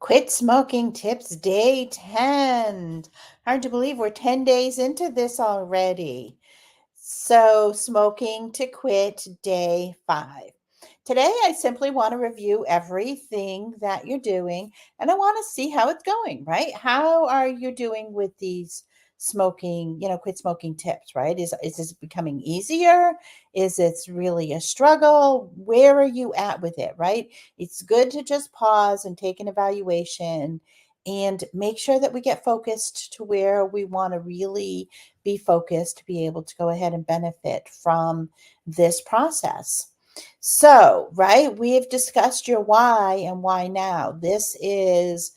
Quit Smoking Tips Day 10. Hard to believe we're 10 days into this already. So, Smoking to Quit Day 5. Today, I simply want to review everything that you're doing and I want to see how it's going, right? How are you doing with these smoking, quit smoking tips, right? Is this becoming easier? Is it really a struggle? Where are you at with it, right? It's good to just pause and take an evaluation and make sure that we get focused to where we want to really be focused to be able to go ahead and benefit from this process. So, right, we have discussed your why and why now. This is,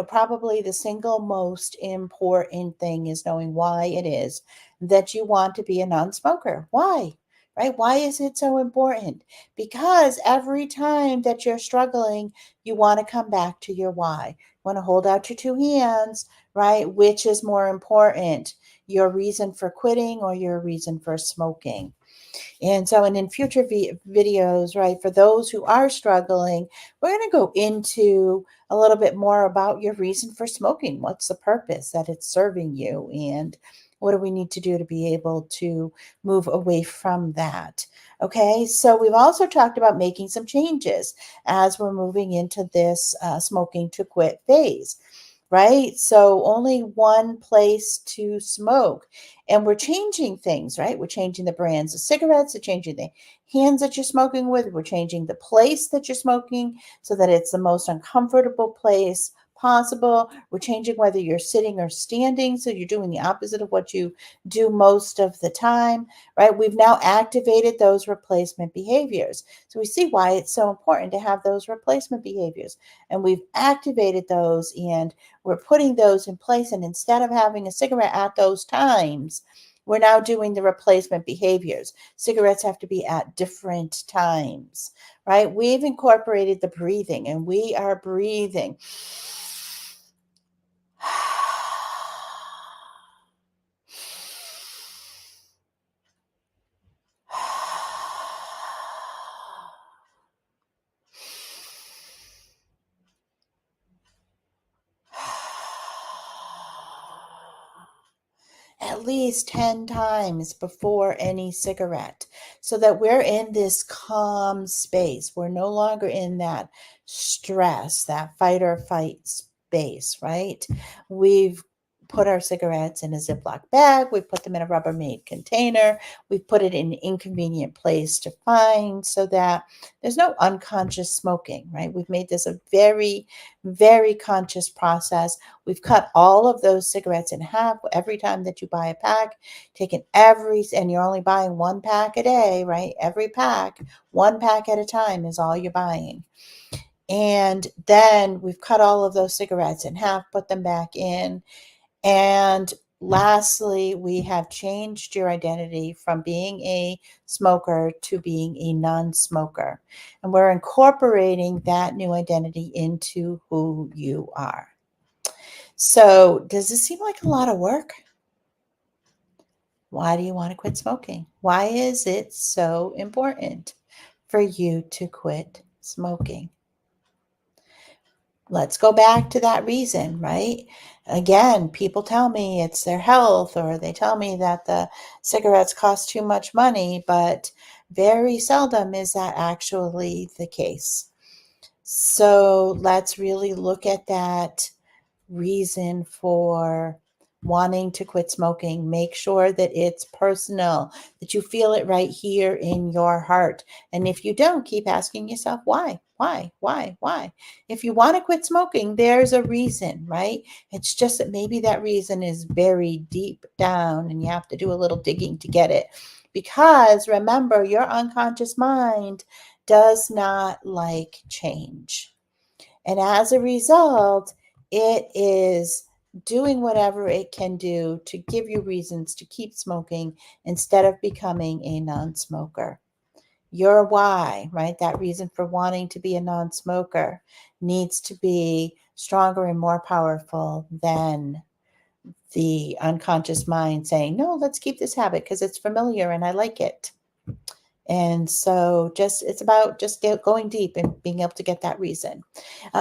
probably the single most important thing is knowing why it is that you want to be a non-smoker. Why? Right? Why is it so important? Because every time that you're struggling, you want to come back to your why. You want to hold out your two hands, right? Which is more important, your reason for quitting or your reason for smoking? And so, and in future videos, right, for those who are struggling, we're going to go into a little bit more about your reason for smoking. What's the purpose that it's serving you? And what do we need to do to be able to move away from that? Okay, so we've also talked about making some changes as we're moving into this smoking to quit phase, right? So only one place to smoke. And we're changing things, right? We're changing the brands of cigarettes, we're changing the hands that you're smoking with, we're changing the place that you're smoking so that it's the most uncomfortable place possible. We're changing whether you're sitting or standing, so you're doing the opposite of what you do most of the time, right? We've now activated those replacement behaviors. So we see why it's so important to have those replacement behaviors. And we've activated those and we're putting those in place. And instead of having a cigarette at those times, we're now doing the replacement behaviors. Cigarettes have to be at different times, right? We've incorporated the breathing and we are breathing. At least 10 times before any cigarette so that we're in this calm space. We're no longer in that stress, that fight or fight space, right? We've put our cigarettes in a Ziploc bag. We put them in a Rubbermaid container. We put it in an inconvenient place to find so that there's no unconscious smoking, right? We've made this a very, very conscious process. We've cut all of those cigarettes in half every time that you buy a pack, taken and you're only buying one pack a day, right? Every pack, one pack at a time is all you're buying. And then we've cut all of those cigarettes in half, put them back in. And lastly, we have changed your identity from being a smoker to being a non-smoker. And we're incorporating that new identity into who you are. So, does this seem like a lot of work? Why do you want to quit smoking? Why is it so important for you to quit smoking? Let's go back to that reason, right? Again, people tell me it's their health, or they tell me that the cigarettes cost too much money, but very seldom is that actually the case. So let's really look at that reason for wanting to quit smoking. Make sure that it's personal, that you feel it right here in your heart. And if you don't, keep asking yourself, why? Why? If you want to quit smoking, there's a reason, right? It's just that maybe that reason is very deep down and you have to do a little digging to get it. Because remember, your unconscious mind does not like change. And as a result, it is doing whatever it can do to give you reasons to keep smoking instead of becoming a non-smoker. Your why, right? That reason for wanting to be a non-smoker needs to be stronger and more powerful than the unconscious mind saying, no, let's keep this habit because it's familiar and I like it. And so it's about just going deep and being able to get that reason.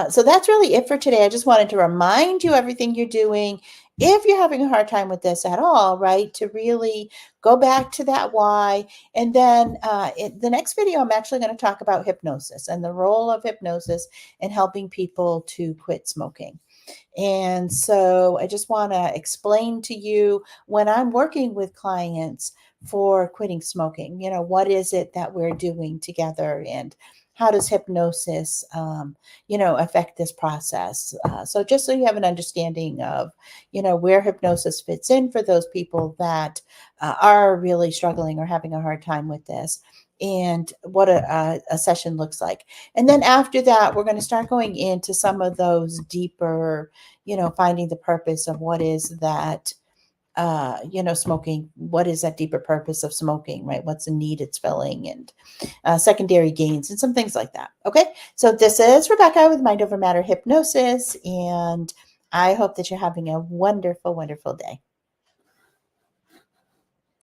So that's really it for today. I just wanted to remind you everything you're doing. If you're having a hard time with this at all, right, to really go back to that why. And then in the next video, I'm actually going to talk about hypnosis and the role of hypnosis in helping people to quit smoking. And so I just want to explain to you when I'm working with clients for quitting smoking, what is it that we're doing together and how does hypnosis, affect this process? So just so you have an understanding of, where hypnosis fits in for those people that are really struggling or having a hard time with this and what a session looks like. And then after that, we're going to start going into some of those deeper, finding the purpose of what is that, smoking, what is that deeper purpose of smoking, right? What's the need it's filling and secondary gains and some things like that. Okay. So this is Rebecca with Mind Over Matter Hypnosis. And I hope that you're having a wonderful, wonderful day.